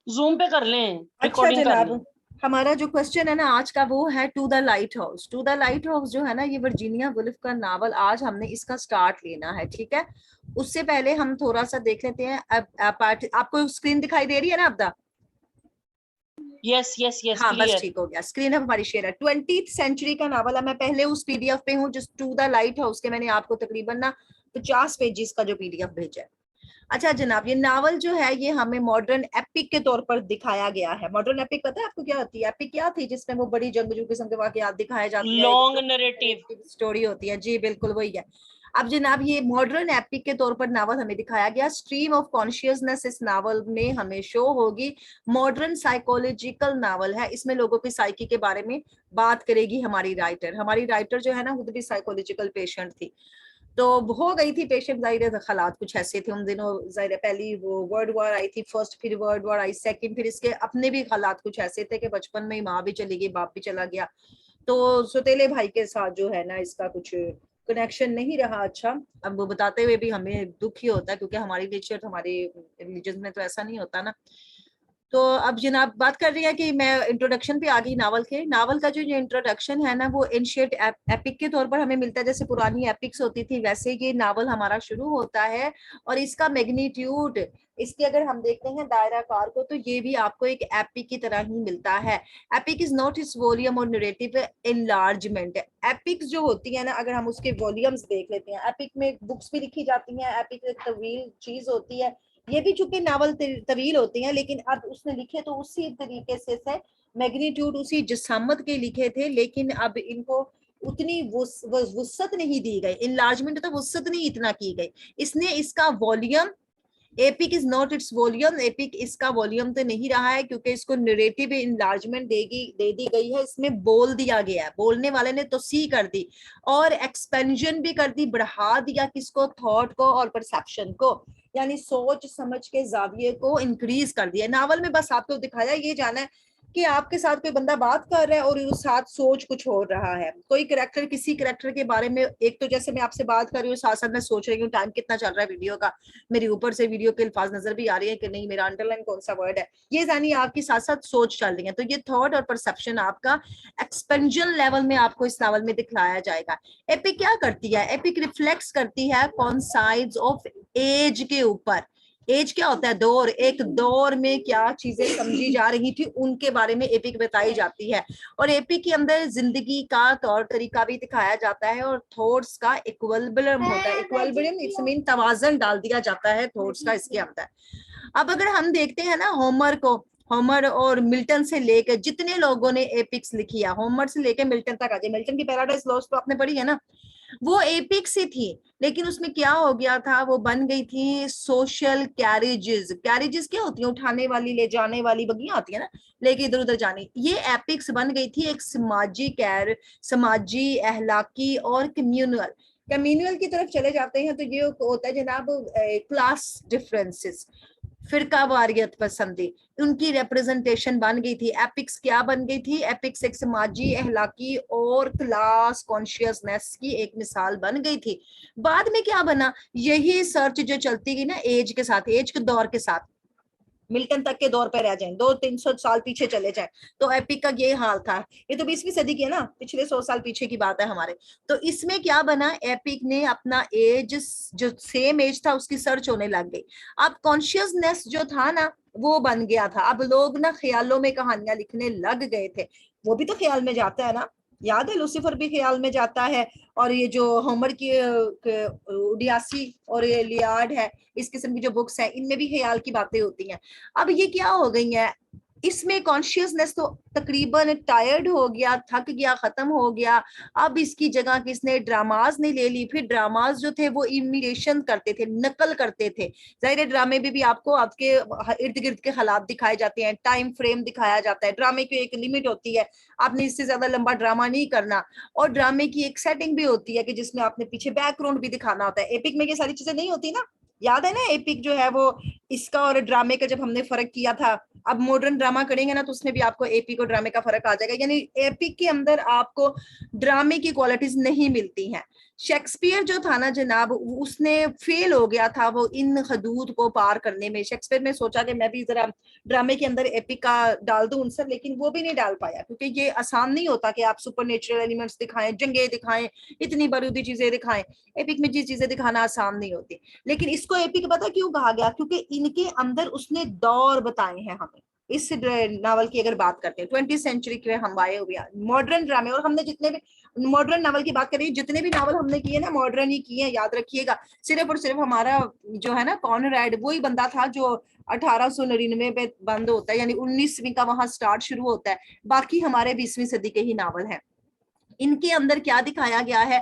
Zoom पे कर लें, अच्छा रिकॉर्डिंग कर जनाब, लें। हमारा जो क्वेश्चन है ना आज का वो है to the lighthouse. To the lighthouse जो है ना ये वर्जीनिया वुल्फ का नावल, आज हमने इसका स्टार्ट लेना है, ठीक है। उससे पहले हम थोड़ा सा देख लेते हैं। अब आपको स्क्रीन दिखाई दे रही है ना अब? यस यस यस, हाँ बस क्लियर। ठीक हो गया, स्क्रीन अब हमारी शेयर है। 20th सेंचुरी का नावल है। मैं पहले उस पीडीएफ पे हूँ जिस टू द लाइट हाउस के मैंने आपको तकरीबन ना 50 पेजेस का जो पीडीएफ भेजा है। अच्छा जनाब, ये नावल जो है ये हमें मॉडर्न एपिक के तौर पर दिखाया गया है। मॉडर्न एपिक पता है आपको क्या होती है? एपिक क्या थी जिसमें वो बड़ी जंगजू किस्म के वाकयात दिखाए जाते हैं, लॉन्ग नरेटिव। स्टोरी होती है। जी बिल्कुल वही है। अब जनाब ये मॉडर्न एपिक के तौर पर नावल हमें दिखाया गया। स्ट्रीम ऑफ कॉन्शियसनेस इस नावल में हमें शो होगी। मॉडर्न साइकोलॉजिकल नावल है, इसमें लोगों की साइकी के बारे में बात करेगी हमारी राइटर। हमारी राइटर जो है ना खुद भी साइकोलॉजिकल पेशेंट थी, तो हो गई थी पेशेंट। जाहिर हालात कुछ ऐसे थे उन दिनों। जाहिर पहली वो वर्ल्ड वॉर आई थी फर्स्ट, फिर वर्ल्ड वॉर आई सेकंड, फिर इसके अपने भी हालात कुछ ऐसे थे कि बचपन में ही माँ भी चली गई, बाप भी चला गया। तो सौतेले भाई के साथ जो है ना इसका कुछ कनेक्शन नहीं रहा अच्छा। अब वो बताते हुए भी हमें दुख ही होता है, क्योंकि हमारी नेचर, हमारे रिलीजन में तो ऐसा नहीं होता ना। तो अब जनाब बात कर रही है कि मैं इंट्रोडक्शन पे आ गई नावल के। नावल का जो इंट्रोडक्शन है ना वो एंशिएंट एपिक के तौर पर हमें मिलता है। जैसे पुरानी एपिक्स होती थी वैसे ये नावल हमारा शुरू होता है। और इसका मैग्नीट्यूड, इसके अगर हम देखते हैं दायरा कार को, तो ये भी आपको एक एपिक की तरह ही मिलता है। Epic is not its volume और नरेटिव एनलार्जमेंट। एपिक्स जो होती है ना, अगर हम उसके वॉल्यूम्स देख लेते हैं, एपिक में बुक्स भी लिखी जाती हैं, एपिक एक तवील चीज होती है। ये भी चूंकि नावल तवील होती हैं, लेकिन अब उसने लिखे तो उसी तरीके से मैग्नीट्यूड उसी जिसामत के लिखे थे, लेकिन अब इनको उतनी वुसत नहीं दी गई। इनलार्जमेंट तो वुसत नहीं इतना की गई। इसने इसका volume, epic is not its volume, epic इसका वॉल्यूम तो नहीं रहा है, क्योंकि इसको नरेटिव इनलार्जमेंट दे दी गई है। इसमें बोल दिया गया है, बोलने वाले ने तो सी कर दी, और एक्सपेंशन भी कर दी, बढ़ा दिया किसको? थॉट को और परसेप्शन को, यानी सोच समझ के जाविये को इंक्रीज कर दिया। नावल में बस आपको दिखाया ये जाना है कि आपके साथ कोई बंदा बात कर रहा है और उस साथ सोच कुछ हो रहा है। कोई करेक्टर किसी करेक्टर के बारे में, एक तो जैसे मैं आपसे बात कर रही हूँ साथ साथ मैं सोच रही हूँ टाइम कितना चल रहा है वीडियो का, मेरी ऊपर से वीडियो के अल्फाज नजर भी आ रही है कि नहीं, मेरा अंडरलाइन कौन सा वर्ड है, ये जानिए आपकी साथ साथ सोच चल रही है। तो ये थॉट और परसेप्शन आपका एक्सपेंजन लेवल में आपको इस नावल में दिखलाया जाएगा। एपिक क्या करती है? एपिक रिफ्लेक्ट्स करती है कॉन्साइड्स ऑफ एज के ऊपर। एज क्या होता है? दौर। एक दौर में क्या चीजें समझी जा रही थी उनके बारे में एपिक बताई जाती है। और एपिक के अंदर जिंदगी का तौर तरीका भी दिखाया जाता है, और थॉट्स का इक्विलिब्रियम होता है। इक्विलिब्रियम इट्स मीन तवाजन डाल दिया जाता है थॉट्स का इसके अंदर। अब अगर हम देखते हैं ना होमर को, होमर और मिल्टन से लेकर जितने लोगों ने एपिक्स लिखी है, होमर से लेकर मिल्टन तक आ जाए। मिल्टन की पैराडाइज लॉस्ट तो आपने पढ़ी है ना, वो एपिक से थी, लेकिन उसमें क्या हो गया था? वो बन गई थी सोशल कैरेजेस। कैरेजेस क्या होती है? उठाने वाली, ले जाने वाली बग्गियां आती है ना, लेके इधर उधर जाने। ये एपिक्स बन गई थी एक समाजी समाजी, अहलाकी और कम्युनल। कम्युनल की तरफ चले जाते हैं तो ये होता है जनाब क्लास डिफरेंसेस, फिरका वारियत पसंदी, उनकी रिप्रेजेंटेशन बन गई थी। एपिक्स क्या बन गई थी? एपिक्स एक समाजी, अहलाकी और क्लास कॉन्शियसनेस की एक मिसाल बन गई थी। बाद में क्या बना? यही सर्च जो चलती गई ना एज के साथ, एज के दौर के साथ, मिल्टन तक के दौर पर रह जाए, 200-300 साल पीछे चले जाए, तो एपिक का ये हाल था। ये तो 20वीं सदी की है ना, पिछले 100 साल पीछे की बात है हमारे। तो इसमें क्या बना? एपिक ने अपना एज, जो सेम एज था उसकी सर्च होने लग गई। अब कॉन्शियसनेस जो था ना वो बन गया था। अब लोग ना ख्यालों में कहानियां लिखने लग गए थे। वो भी तो ख्याल में जाता है ना, याद है लूसीफर भी ख्याल में जाता है। और ये जो होमर की उडियासी और ये लियाड है, इस किस्म की जो बुक्स हैं इनमें भी ख्याल की बातें होती हैं। अब ये क्या हो गई है? इसमें कॉन्शियसनेस तो तकरीबन टायर्ड हो गया, थक गया, खत्म हो गया। अब इसकी जगह किसने? ड्रामाज ने ले ली। फिर ड्रामाज जो थे वो इमिटेशन करते थे, नकल करते थे। जाहिर ड्रामे में भी आपको आपके इर्द गिर्द के हालात दिखाए जाते हैं, टाइम फ्रेम दिखाया जाता है। ड्रामे की एक लिमिट होती है, आपने इससे ज्यादा लंबा ड्रामा नहीं करना। और ड्रामे की एक सेटिंग भी होती है कि जिसमें आपने पीछे बैकग्राउंड भी दिखाना होता है। एपिक में ये सारी चीजें नहीं होती ना, याद है ना? एपिक जो है वो इसका और ड्रामे का जब हमने फर्क किया था, अब मॉडर्न ड्रामा करेंगे ना तो उसमें भी आपको एपिक और ड्रामे का फर्क आ जाएगा। यानी एपिक के अंदर आपको ड्रामे की क्वालिटीज नहीं मिलती हैं। शेक्सपियर जो था ना जनाब, उसने फेल हो गया था वो इन हदूद को पार करने में। शेक्सपियर ने सोचा कि मैं भी जरा ड्रामे के अंदर एपिक का डाल दूं उनसे, लेकिन वो भी नहीं डाल पाया, क्योंकि ये आसान नहीं होता कि आप सुपर नेचुरल एलिमेंट्स दिखाएं, जंगे दिखाएं, इतनी बारूदी चीजें दिखाएं। एपिक में जी चीजें दिखाना आसान नहीं होती। लेकिन इसको एपिक पता क्यों कहा गया? क्योंकि इनके अंदर उसने दौर बताए हैं हमें। इस नावल की अगर बात करते हैं 20th सेंचुरी के हम आए हुए मॉडर्न ड्रामे, और हमने जितने भी मॉडर्न नावल की बात करें, जितने भी नावल हमने किए ना मॉडर्न ही किए हैं, याद रखिएगा। सिर्फ और सिर्फ हमारा जो है ना कॉनरैड, वही बंदा था जो 1899 पे बंद होता है, यानी 19वीं का वहां स्टार्ट शुरू होता है। बाकी हमारे 20वीं सदी के ही नावल हैं। इनके अंदर क्या दिखाया गया है?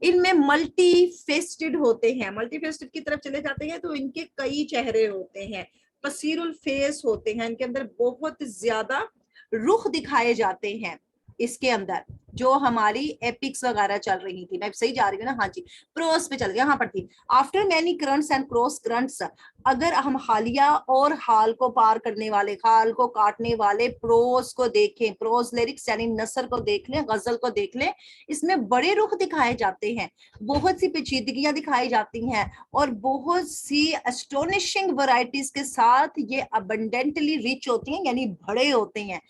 इनमें मल्टी फेस्टेड होते हैं। मल्टी फेस्टेड की तरफ चले जाते हैं तो इनके कई चेहरे होते हैं, पसीरुल फेस होते हैं, इनके अंदर बहुत ज्यादा रुख दिखाए जाते हैं। इसके अंदर जो हमारी एपिक्स वगैरह चल रही थी, मैं सही जा रही हूँ ना? हाँ जी, प्रोस पे चल गया, हाँ पर थी। After many currents and cross currents, अगर हम हालिया और हाल को पार करने वाले, हाल को काटने वाले प्रोस को देखें, प्रोस लिरिक्स यानी नसर को देख लें, गजल को देख लें, इसमें बड़े रुख दिखाए जाते हैं, बहुत सी पेचीदगियां दिखाई जाती हैं, और बहुत सी एस्टोनिशिंग वैरायटीज के साथ ये अबंडेंटली रिच होती हैं, यानी बड़े होते हैं।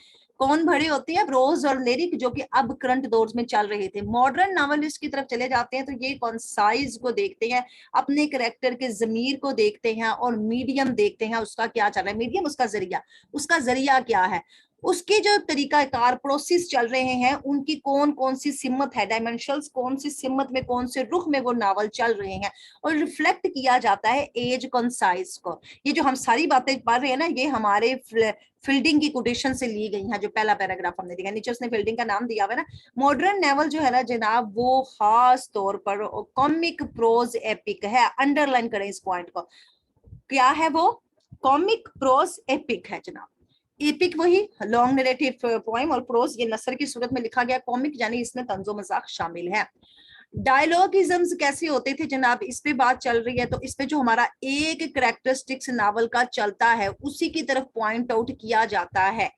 कौन बड़े होते हैं? प्रोज और लिरिक, जो कि अब करंट दौर में चल रहे थे। मॉडर्न नॉवेलिस्ट की तरफ चले जाते हैं तो ये कॉन्साइज को देखते हैं, अपने कैरेक्टर के जमीर को देखते हैं, और मीडियम देखते हैं उसका क्या चल रहा है। मीडियम उसका जरिया क्या है, उसके जो तरीकाकार प्रोसेस चल रहे हैं, उनकी कौन कौन सी सिमत है, डायमेंशंस कौन सी सिमत में, कौन से रुख में वो नावल चल रहे हैं, और रिफ्लेक्ट किया जाता है एज कॉन्साइज को। ये जो हम सारी बातें पढ़ रहे हैं ना, ये हमारे फील्डिंग की कोटेशन से ली गई हैं। जो पहला पैराग्राफ हमने देखा, नीचे उसने फील्डिंग का नाम दिया हुआ है ना। मॉडर्न नॉवेल जो है ना जनाब, वो खास तौर पर कॉमिक प्रोज एपिक है। अंडरलाइन करें इस पॉइंट को, क्या है वो? कॉमिक प्रोज एपिक है जनाब। एपिक वही लॉन्ग नरेटिव पोएम, और प्रोज ये नसर की सूरत में लिखा गया। कॉमिक यानी इसमें तंजो मजाक शामिल है। डायलॉगिज्म्स कैसे होते थे जनाब, इस पे बात चल रही है। तो इस पे जो हमारा एक करेक्टरिस्टिक्स नावल का चलता है, उसी की तरफ पॉइंट आउट किया जाता है।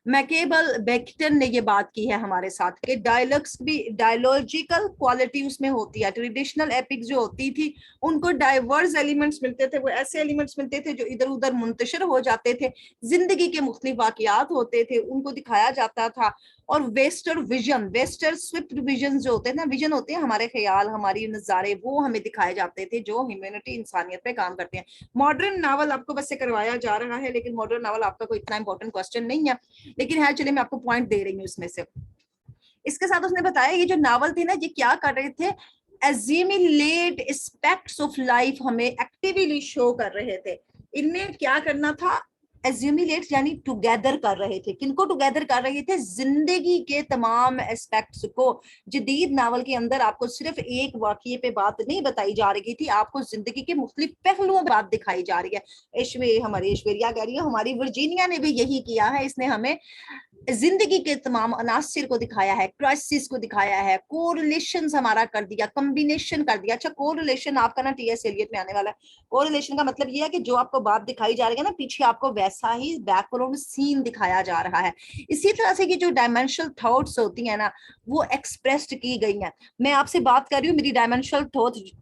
मैकेबल बेक्टन ने ये बात की है हमारे साथ कि डायलॉग्स भी डायलॉजिकल क्वालिटी उसमें होती है। ट्रेडिशनल एपिक जो होती थी, उनको डाइवर्स एलिमेंट्स मिलते थे, वो ऐसे एलिमेंट्स मिलते थे जो इधर उधर मुंतशिर हो जाते थे, जिंदगी के मुख्तलिफ वाकयात होते थे, उनको दिखाया जाता था। और वेस्टर स्विफ्ट विजन जो होते हैं ना, विजन होते हैं हमारे ख्याल, हमारी नजारे, वो हमें दिखाए जाते थे जो ह्यूमैनिटी, इंसानियत पे काम करते हैं। मॉडर्न नावल आपको बस से करवाया जा रहा है, लेकिन मॉडर्न नावल आपका कोई इतना इंपॉर्टेंट क्वेश्चन नहीं है, लेकिन है, चलिए मैं आपको पॉइंट दे रही हूँ इसमें से। इसके साथ उसने बताया ये जो नावल थे ना, ये क्या कर रहे थे? एजिमिलेट एस्पेक्ट्स ऑफ लाइफ हमें एक्टिवली शो कर रहे थे। इनमें क्या करना था? एज्यूमिलेट यानी टुगेदर कर रहे थे। किनको टुगेदर कर रहे थे? जिंदगी के तमाम एस्पेक्ट्स को। जदीद नावल के अंदर आपको सिर्फ एक वाकये पे बात नहीं बताई जा रही थी, आपको जिंदगी के मुख्तलिफ पहलुओं पर बात दिखाई जा रही है। हमारी ऐश्वर्या कह रही है, हमारी वर्जीनिया ने भी यही किया है। इसने हमें जिंदगी के तमाम अनासिर को दिखाया है, क्राइसिस को दिखाया है, कोरिलेशंस हमारा कर दिया, कॉम्बिनेशन कर दिया। अच्छा, कोरिलेशन आपका ना टीएस एलियट में आने वाला है। कोरिलेशन का मतलब ये है कि जो आपको बात दिखाई जा रही है ना, पीछे आपको वैसा ही बैकग्राउंड सीन दिखाया जा रहा है। इसी तरह से कि जो डायमेंशनल थॉट्स होती है ना, वो एक्सप्रेस्ड की गई है। मैं आपसे बात कर रही हूँ, मेरी डायमेंशनल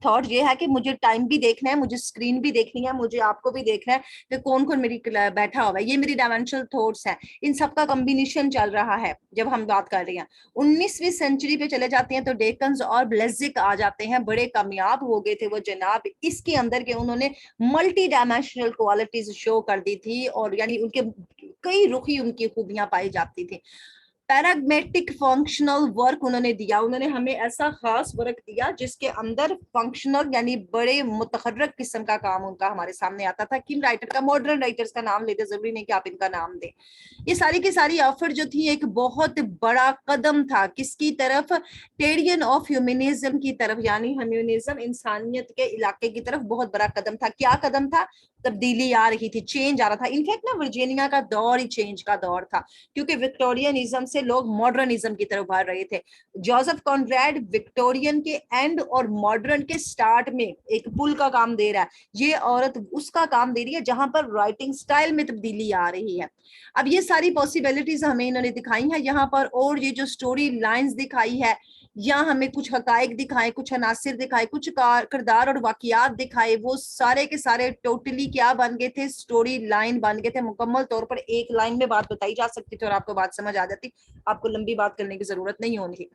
थॉट ये है कि मुझे टाइम भी देखना है, मुझे स्क्रीन भी देखनी है, मुझे आपको भी देखना है कि कौन कौन मेरी बैठा हुआ है। ये मेरी डायमेंशनल थॉट्स है, इन सबका कॉम्बिनेशन चल रहा है जब हम बात कर रहे हैं। 19वीं सेंचुरी पे चले जाते हैं तो डेकन्स और ब्लेजिक आ जाते हैं, बड़े कामयाब हो गए थे वो जनाब। इसके अंदर के उन्होंने मल्टी डायमेंशनल क्वालिटीज शो कर दी थी, और यानी उनके कई रुखी उनकी खूबियां पाई जाती थी। पैराग्मेटिक फंक्शनल वर्क उन्होंने दिया, उन्होंने हमें ऐसा खास वर्क दिया जिसके अंदर फंक्शनल यानी बड़े मुतहर्रक किस्म का काम उनका हमारे सामने आता था। किन राइटर का? मॉडर्न राइटर्स का नाम लेते, जरूरी नहीं कि आप इनका नाम दें। ये सारी की सारी ऑफर जो थी एक बहुत बड़ा कदम था किसकी तरफ? टेरियन ऑफ ह्यूमनिज्म की तरफ, यानी ह्यूमनिज्म इंसानियत के इलाके की तरफ बहुत बड़ा कदम था। क्या कदम था? तब्दीली आ रही थी, चेंज आ रहा था। इनफैक्ट ना वर्जीनिया का दौर ही चेंज का दौर था, क्योंकि विक्टोरियनिज्म से लोग मॉडर्निज्म की तरफ बढ़ रहे थे। जोसेफ कॉनरेड विक्टोरियन के एंड और मॉडर्न के स्टार्ट में एक पुल का काम दे रहा है, ये औरत उसका काम दे रही है जहां पर राइटिंग स्टाइल में तब्दीली आ रही है। अब ये सारी पॉसिबिलिटीज हमें इन्होंने दिखाई है यहाँ पर, और ये जो स्टोरी लाइंस दिखाई है, या हमें कुछ हकाइक दिखाए, कुछ अनासिर दिखाए, कुछ किरदार और वाकयात दिखाए, वो सारे के सारे टोटली क्या बन गए थे, स्टोरी लाइन बन गए थे। मुकम्मल तौर पर एक लाइन में बात बताई जा सकती थी और आपको बात समझ आ जाती, आपको लंबी बात करने की जरूरत नहीं होगी।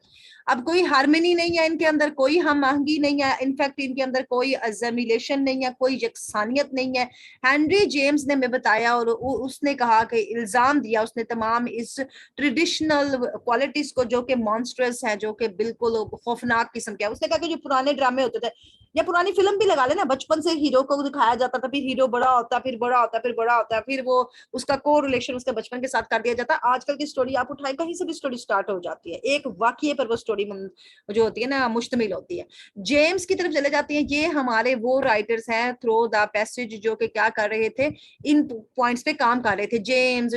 अब कोई हार्मनी नहीं है इनके अंदर, कोई हम आहंगी नहीं है, इनफैक्ट इनके अंदर कोई अजमिलेशन नहीं है, कोई यकसानियत नहीं है। हेनरी जेम्स ने मैं बताया और उसने कहा कि इल्जाम दिया उसने तमाम इस ट्रेडिशनल क्वालिटीज को जो कि मॉन्स्टरस है, जो कि बिल्कुल खौफनाक किस्म के है। उसने कहा कि जो पुराने ड्रामे होते थे या पुरानी फिल्म भी लगा लेना, बचपन से हीरो को दिखाया जाता था, फिर हीरो बड़ा होता, फिर बड़ा होता, फिर बड़ा होता, फिर वो उसका को रिलेशन उसके बचपन के साथ कर दिया जाता। आजकल की स्टोरी आप उठाए कहीं से भी स्टोरी स्टार्ट हो जाती है, एक वाक्य पर वो स्टोरी जो होती है ना मुश्तमिल होती है। जेम्स की तरफ चले जाती है, ये हमारे वो राइटर्स हैं थ्रू द पैसेज जो कि क्या कर रहे थे, इन पॉइंट्स पे काम कर रहे थे। जेम्स,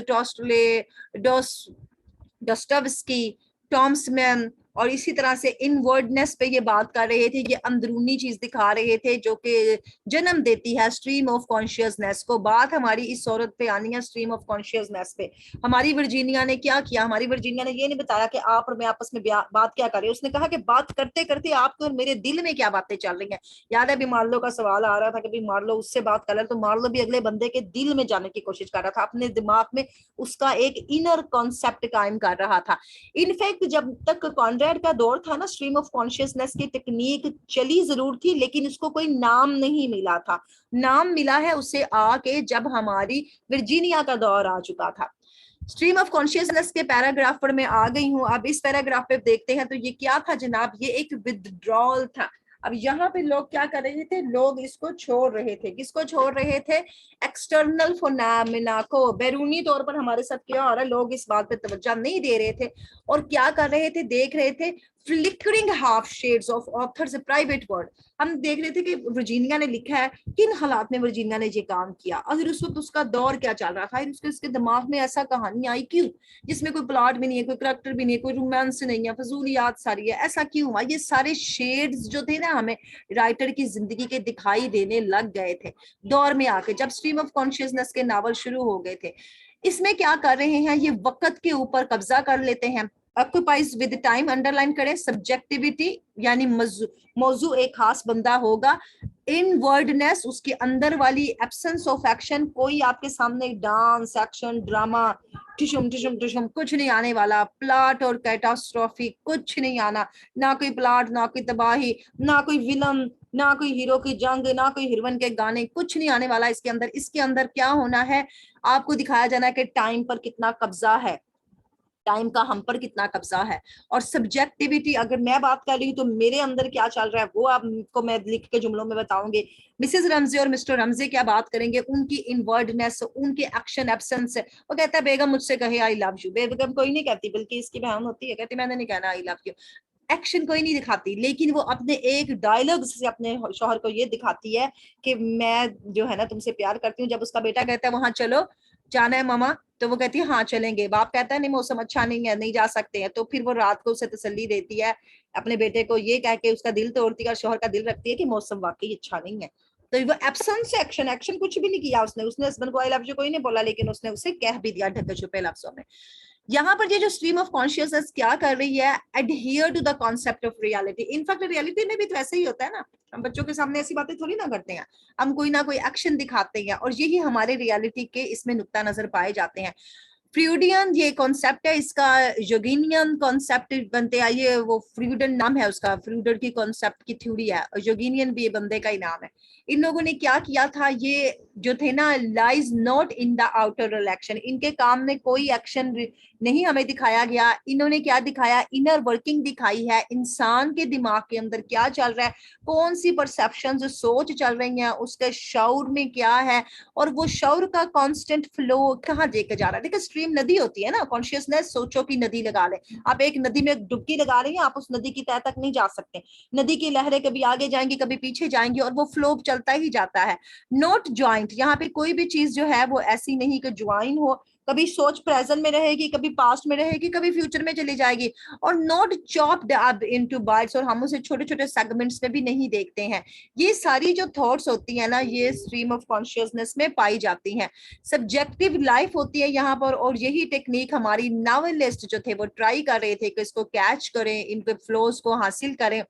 डॉस्टोव्स्की, टॉम्समैन, और इसी तरह से इनवर्डनेस पे ये बात कर रहे थे, ये अंदरूनी चीज दिखा रहे थे जो कि जन्म देती है स्ट्रीम ऑफ कॉन्शियसनेस को। बात हमारी इस औरत पे आनी है, स्ट्रीम ऑफ कॉन्शियसनेस पे। हमारी वर्जीनिया ने क्या किया, हमारी वर्जीनिया ने ये नहीं बताया कि आप और मैं आपस में बात क्या कर रहे हैं, उसने कहा कि बात करते करते आपको और मेरे दिल में क्या बातें चल रही हैं। याद है अभी मार्लो का सवाल आ रहा था कि भाई मार्लो उससे बात कर रहा है, तो मार्लो भी अगले बंदे के दिल में जाने की कोशिश कर रहा था, अपने दिमाग में उसका एक इनर कॉन्सेप्ट कायम कर रहा था। इनफैक्ट जब तक कॉनरेड का दौर था ना, स्ट्रीम ऑफ कॉन्शियसनेस की टेक्निक चली जरूर थी, लेकिन इसको कोई नाम नहीं मिला था। नाम मिला है उसे आके जब हमारी वर्जीनिया का दौर आ चुका था। स्ट्रीम ऑफ कॉन्शियसनेस के पैराग्राफ पर मैं आ गई हूं। अब इस पैराग्राफ पे देखते हैं तो ये क्या था जनाब, ये एक विथड्रॉल था। अब यहाँ पे लोग क्या कर रहे थे, लोग इसको छोड़ रहे थे। किसको छोड़ रहे थे? एक्सटर्नल फोनामिना को। बैरूनी तौर पर हमारे साथ क्या हो रहा है, लोग इस बात पे तवज्जो नहीं दे रहे थे और क्या कर रहे थे, देख रहे थे flickering half shades of authors private word. हम देख रहे थे कि वर्जीनिया ने लिखा है, किन हालात में वर्जीनिया ने ये काम किया, और उस वक्त उसका दौर क्या चल रहा था, उसके दिमाग में ऐसा कहानी आई क्यों, जिसमें कोई प्लॉट भी नहीं है, कोई करैक्टर भी नहीं है, कोई रोमांस नहीं है, फजूलियात सारी है, ऐसा क्यों हुआ। ये सारे शेड्स जो थे ना हमें राइटर की जिंदगी के दिखाई देने लग गए थे दौर में आके, जब स्ट्रीम ऑफ कॉन्शियसनेस के नावल शुरू हो गए थे। इसमें क्या कर रहे हैं, ये वक्त के ऊपर कब्जा कर लेते हैं। ऑक्यूपाइज विद टाइम अंडरलाइन करें, सब्जेक्टिविटी यानी मौजू एक खास बंदा होगा, इनवर्डनेस उसके अंदर वाली, एब्सेंस ऑफ एक्शन, कोई आपके सामने डांस एक्शन ड्रामा ठुशुम ठुशुम ठुशुम कुछ नहीं आने वाला, प्लॉट और कैटास्ट्रॉफी कुछ नहीं आना, ना कोई प्लॉट, ना कोई तबाही, ना कोई विलन, ना कोई हीरो की जंग, ना कोई हीरोइन के गाने, कुछ नहीं आने वाला इसके अंदर। इसके अंदर क्या होना है, आपको दिखाया जाना है कि टाइम पर कितना कब्जा है, टाइम का हम पर कितना कब्जा है। और सब्जेक्टिविटी अगर मैं बात कर रही हूँ तो मेरे अंदर क्या चल रहा है वो आपको मैं लिख के जुमलों में बताऊंगी। मिसेस रमजे और मिस्टर रमजे क्या बात करेंगे, उनकी इनवर्डनेस, उनके एक्शन एब्सेंस। वो कहता है बेगम मुझसे कहे आई लव यू, बेगम कोई नहीं कहती, बल्कि इसकी बहन होती है, कहती मैंने नहीं कहना आई लव यू। एक्शन कोई नहीं दिखाती, लेकिन वो अपने एक डायलॉग से अपने शौहर को ये दिखाती है कि मैं जो है ना तुमसे प्यार करती हूँ। जब उसका बेटा कहता है वहां चलो, जाना है मामा, तो वो कहती है हाँ चलेंगे। बाप कहता है नहीं मौसम अच्छा नहीं है, नहीं जा सकते हैं। तो फिर वो रात को उसे तसल्ली देती है अपने बेटे को, ये कह के उसका दिल तोड़ती है और शौहर का दिल रखती है कि मौसम वाकई अच्छा नहीं है। तो वो एब्सेंस एक्शन, एक्शन कुछ भी नहीं किया उसने हस्बैंड को आई लव यू कोई नहीं बोला, लेकिन उसने उसे कह भी दिया ढके छुपे लफ्जों में। यहाँ पर ये जो स्ट्रीम ऑफ कॉन्शियसनेस क्या कर रही है, adhere to the concept of reality. In fact reality में भी तो ऐसा ही होता है ना, हम बच्चों के सामने ऐसी बातें थोड़ी ना करते हैं, हम कोई ना कोई एक्शन दिखाते हैं, और यही हमारे रियलिटी के इसमें नुक्ता नजर पाए जाते हैं। फ्रूडियन ये कॉन्सेप्ट है, इसका योगिनियन कॉन्सेप्ट बनते हैं, ये वो फ्रूडन नाम है उसका, फ्रूडर की कॉन्सेप्ट की थ्योरी है, और योगिनियन भी ये बंदे का ही नाम है। इन लोगों ने क्या किया था, ये जो थे ना, lies not in the outer reaction, इनके काम में कोई एक्शन नहीं हमें दिखाया गया। इन्होंने क्या दिखाया, इनर वर्किंग दिखाई है, इंसान के दिमाग के अंदर क्या चल रहा है, कौन सी परसेप्शन जो सोच चल रही है उसके शौर में क्या है, और वो शौर का कांस्टेंट फ्लो कहाँ लेके जा रहा है। देखिए स्ट्रीम नदी होती है ना, कॉन्शियसनेस सोचो कि नदी लगा ले, आप एक नदी में डुबकी लगा रही हैं, आप उस नदी की तह तक नहीं जा सकते, नदी की लहरें कभी आगे जाएंगी कभी पीछे जाएंगी और वो फ्लो चलता ही जाता है। नॉट ज्वाइंट, यहाँ पे कोई भी चीज जो है वो ऐसी नहीं कि ज्वाइन हो, कभी सोच प्रेजेंट में रहेगी, कभी पास्ट में रहेगी, कभी फ्यूचर में चली जाएगी। और not chopped up into bytes, और हम उसे छोटे छोटे सेगमेंट्स में भी नहीं देखते हैं। ये सारी जो थॉट्स होती है ना, ये स्ट्रीम ऑफ कॉन्शियसनेस में पाई जाती हैं। सब्जेक्टिव लाइफ होती है यहाँ पर, और यही टेक्निक हमारी नॉवेलिस्ट जो थे वो ट्राई कर रहे थे कि इसको कैच करें, इनके फ्लोज को हासिल करें।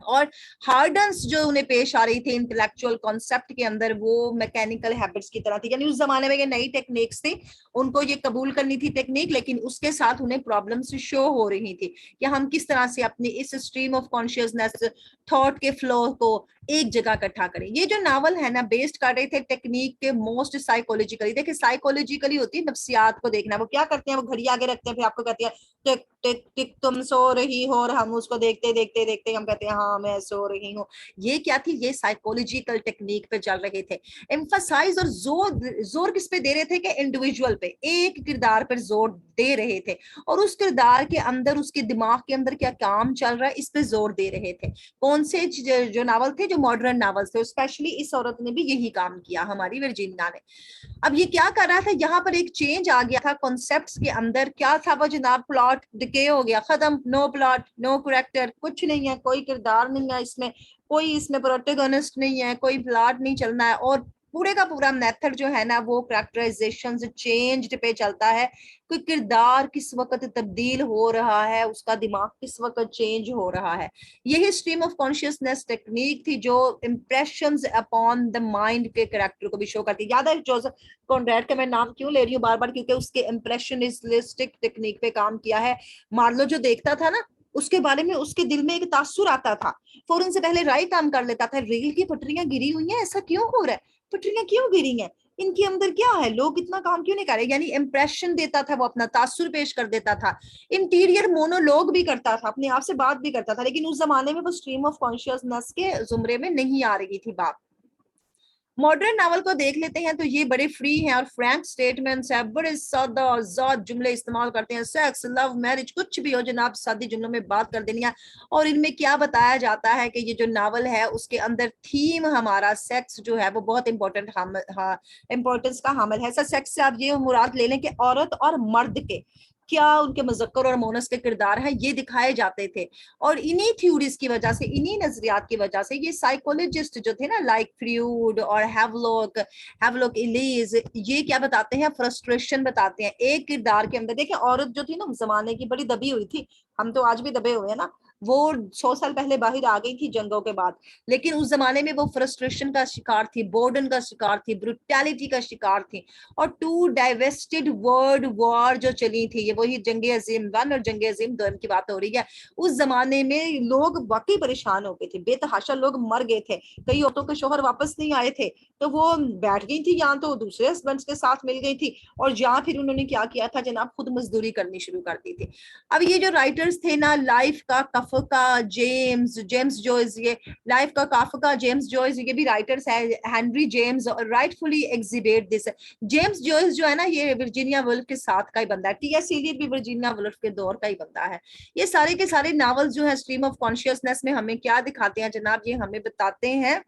और हार्डन्स जो उन्हें पेश आ रही थी इंटेलेक्चुअल कॉन्सेप्ट के अंदर, वो मैकेनिकल हैबिट्स की तरह थी, यानी उस जमाने में ये नई टेक्निक्स थी, उनको ये कबूल करनी थी टेक्निक, लेकिन उसके साथ उन्हें प्रॉब्लम्स शो हो रही थी कि हम किस तरह से अपनी इस स्ट्रीम ऑफ कॉन्शियसनेस थॉट के फ्लो को एक जगह इकट्ठा करें। ये जो नावल है ना, बेस्ड कर रहे थे टेक्निक के मोस्ट साइकोलॉजिकली। देखिए साइकोलॉजिकली होती है नफ्सियात को देखना, वो क्या करते हैं, वो घड़ी आगे रखते हैं, फिर आपको कहते हैं टिक टिक टिक तुम सो रही हो, और हम उसको देखते देखते देखते हम कहते हैं हाँ मैं सो रही हूँ। ये क्या थी, ये साइकोलॉजिकल टेक्निक पे चल रहे थे। एम्फसाइज और जोर जोर किस पे दे रहे थे कि इंडिविजुअल पे, एक किरदार पर जोर दे रहे थे, और उस किरदार के अंदर उसके दिमाग के अंदर क्या काम चल रहा है इस पे जोर दे रहे थे। कौन से जो नावल थे, जो मॉडर्न नावल थे, स्पेशली इस औरत ने भी यही काम किया, हमारी वर्जीनिया ने। अब ये क्या कर रहा था, यहाँ पर एक चेंज आ गया था कॉन्सेप्ट्स के अंदर। क्या था वो जनाब, प्लॉट डिके हो गया, खत्म, नो प्लॉट नो कैरेक्टर, कुछ नहीं है, कोई किरदार नहीं है इसमें, कोई इसमें प्रोटैगनिस्ट नहीं है, कोई प्लॉट नहीं चलना है, और पूरे का पूरा मेथड जो है ना वो कैरेक्टराइजेशन चेंज पे चलता है। कोई किरदार किस वक्त तब्दील हो रहा है, उसका दिमाग किस वक्त चेंज हो रहा है। यही स्ट्रीम ऑफ कॉन्शियसनेस टेक्निक थी जो इंप्रेशंस अपॉन द माइंड के कैरेक्टर को भी शो करती है। याद है जोसेफ कॉनरैड का मैं नाम क्यों ले रही हूँ बार बार, क्योंकि उसके इंप्रेशनिस्टिक टेक्निक पे काम किया है। मार्लो जो देखता था ना, उसके बारे में उसके दिल में एक तासुर आता था, फौरन से पहले राय काम कर लेता था, रेल की पटरियां गिरी हुई हैं, ऐसा क्यों हो रहा है, पटरियां क्यों गिरी हैं, इनके अंदर क्या है, लोग इतना काम क्यों नहीं कर रहे। यानी इंप्रेशन देता था वो, अपना तासुर पेश कर देता था, इंटीरियर मोनोलॉग भी करता था, अपने आप से बात भी करता था। लेकिन उस जमाने में वो स्ट्रीम ऑफ कॉन्शियसनेस के जुमरे में नहीं आ रही थी बात। मॉडर्न नावल को देख लेते हैं तो ये बड़े फ्री हैं और फ्रैंक स्टेटमेंट्स है, बड़े सादा आजाद जुमले इस्तेमाल करते हैं, सेक्स लव मैरिज कुछ भी हो जनाब, सादी जुमलों में बात कर देनी है। और इनमें क्या बताया जाता है कि ये जो नावल है उसके अंदर थीम हमारा सेक्स जो है वो बहुत इंपॉर्टेंट इंपॉर्टेंस का हामिल है। सेक्स से आप ये मुराद ले लें कि औरत और मर्द के क्या उनके मुज़क्कर और मोनस के किरदार हैं, ये दिखाए जाते थे। और इन्हीं थ्योरीज की वजह से, इन्हीं नजरियात की वजह से ये साइकोलॉजिस्ट जो थे ना, लाइक फ्रूड और हैवलॉक इलीज, ये क्या बताते हैं, फ्रस्ट्रेशन बताते हैं एक किरदार के अंदर। देखिए औरत जो थी ना उस जमाने की, बड़ी दबी हुई थी, हम तो आज भी दबे हुए हैं ना, वो 100 साल पहले बाहर आ गई थी जंगों के बाद, लेकिन उस जमाने में वो फ्रस्ट्रेशन का शिकार थी, बोर्डन का शिकार थी, ब्रुटैलिटी का शिकार थी। और टू डाइवेस्टेड वर्ल्ड वॉर जो चली थी, ये वही जंग अजीम 1 और जंग अजीम 2 की बात हो रही है। उस जमाने में लोग वाकई परेशान हो गए थे, बेतहाशा लोग मर गए थे, कई औरतों के शोहर वापस नहीं आए थे, तो वो बैठ गई थी, या तो दूसरे हस्बैंड के साथ मिल गई थी, और या फिर उन्होंने क्या किया था जनाब, खुद मजदूरी करनी शुरू कर दी थी। अब ये जो राइटर्स थे ना, लाइफ का काफका, जेम्स जॉयस, ये लाइफ का काफका, जेम्स जॉयस, ये भी राइटर्स है, Henry James rightfully exhibit this. James Joyce जो है ना, ये वर्जीनिया वुल्फ के साथ का ही बंदा है, टीएस एलियट भी वर्जीनिया वुल्फ के दौर का ही बंदा है। ये सारे के सारे नावल्स जो है स्ट्रीम ऑफ कॉन्शियसनेस में हमें क्या दिखाते हैं जनाब, ये हमें बताते हैं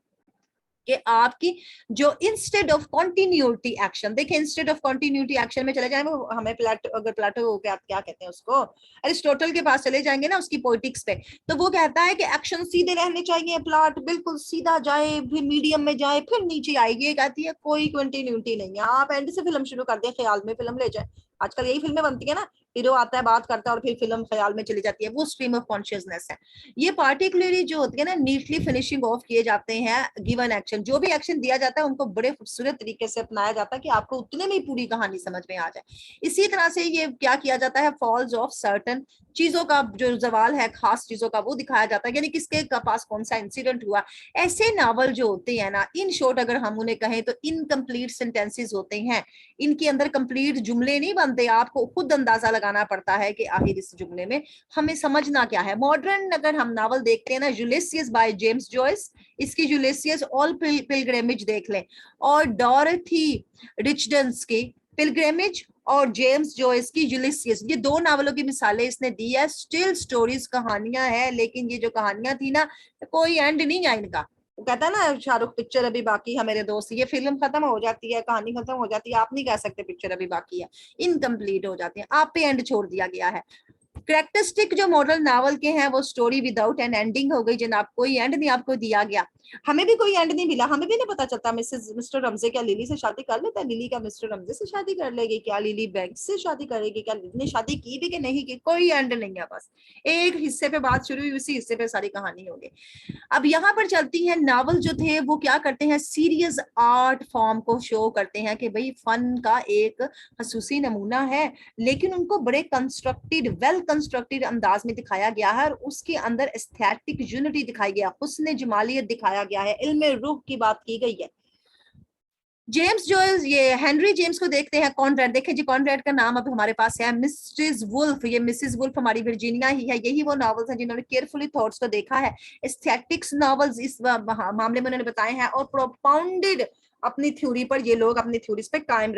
कि आपकी जो इंस्टेड ऑफ कॉन्टिन्यूटी एक्शन, देखिए इंस्टेड ऑफ कॉन्टिन्यूटी एक्शन में चले जाएंगे, वो हमें अगर प्लेटो को क्या कहते हैं उसको, अरिस्टोटल के पास चले जाएंगे ना उसकी पोइटिक्स पे, तो वो कहता है कि एक्शन सीधे रहने चाहिए, प्लॉट बिल्कुल सीधा जाए, फिर मीडियम में जाए, फिर नीचे आएगी। ये कहती है कोई कंटिन्यूटी नहीं है, आप एंड से फिल्म शुरू कर दें, ख्याल में फिल्म ले जाए, आजकल यही फिल्में बनती है ना, हीरो आता है बात करता है और फिर फिल्म ख्याल में चली जाती है, वो स्ट्रीम ऑफ कॉन्शियसनेस है। ये पार्टिकुलरली जो होती है ना, नीटली फिनिशिंग ऑफ किए जाते हैं गिवन एक्शन, जो भी एक्शन दिया जाता है उनको बड़े खूबसूरत तरीके से अपनाया जाता है कि आपको उतने में पूरी कहानी समझ में आ जाए। इसी तरह से ये क्या किया जाता है, फॉल्स ऑफ सर्टन चीजों का जो जवाल है, खास चीजों का, वो दिखाया जाता है, यानी किसके पास कौन सा इंसिडेंट हुआ। ऐसे नावल जो होते हैं ना, इन शॉर्ट अगर हम उन्हें कहें तो इनकम्प्लीट सेंटेंसेस होते हैं, इनके अंदर कंप्लीट जुमले नहीं बनते, आपको खुद अंदाजा लगाना पड़ता है कि आखिर इस जुमले में हमें समझना क्या है। मॉडर्न अगर हम नावल देखते हैं ना, यूलिसियस बाय जेम्स जॉयस, इसकी यूलिसियस ऑल पिलग्रिमेज देख लें, और डॉरथी रिचर्ड्स की पिलग्रिमेज और जेम्स जॉयस की यूलिसियस, ये 2 नावलों की मिसालें इसने दी है। स्टिल स्टोरीज कहानियां हैं, लेकिन ये जो कहानियां थी ना, कोई एंड नहीं है इनका। वो कहता है ना शाहरुख, पिक्चर अभी बाकी है मेरे दोस्त, ये फिल्म खत्म हो जाती है, कहानी खत्म हो जाती है, आप नहीं कह सकते पिक्चर अभी बाकी है, इनकम्प्लीट हो जाती है, आप पे एंड छोड़ दिया गया है। करेक्टरिस्टिक जो मॉडल नावल के हैं वो स्टोरी विदाउट एन एंडिंग हो गई जनाब, कोई एंड नहीं आपको दिया गया। हमें भी कोई एंड नहीं मिला, हमें भी नहीं पता चलता मिस्टर रमजे क्या लिली से शादी कर लेता है, लिली क्या मिस्टर रमजे से शादी कर लेगी, क्या लिली बैंक से शादी करेगी, क्या लिली ने शादी की भी कि नहीं की, कोई एंड नहीं है। बस एक हिस्से पे बात शुरू हुई, उसी हिस्से पे सारी कहानी होगी। अब यहाँ पर चलती है, नावल जो थे वो क्या करते हैं, सीरियस आर्ट फॉर्म को शो करते हैं कि भाई फन का एक खसूसी नमूना है, लेकिन उनको बड़े कंस्ट्रक्टेड, वेल कंस्ट्रक्टेड अंदाज में दिखाया गया है, और उसके अंदर एस्थेटिक यूनिटी दिखाई गया, हुस्न जमालियत दिखाया गया है, इल्म रूह की बात की गई है। जेम्स जॉयस, ये हेनरी जेम्स को देखते हैं। कॉनरेड, देखें जी कॉनरेड का नाम अब हमारे पास है। मिस्ट्रेस वुल्फ, ये मिसेस वुल्फ हमारी वर्जीनिया ही है, यही वो नॉवेल्स हैं जिन्होंने केयरफुली थॉट्स को देखा है, एस्थेटिक्स नॉवेल्स इस मामले में उन्होंने बताए हैं, और प्रोपाउंडेड अपनी थ्योरी पर, ये लोग अपनी थ्योरीज पे कायम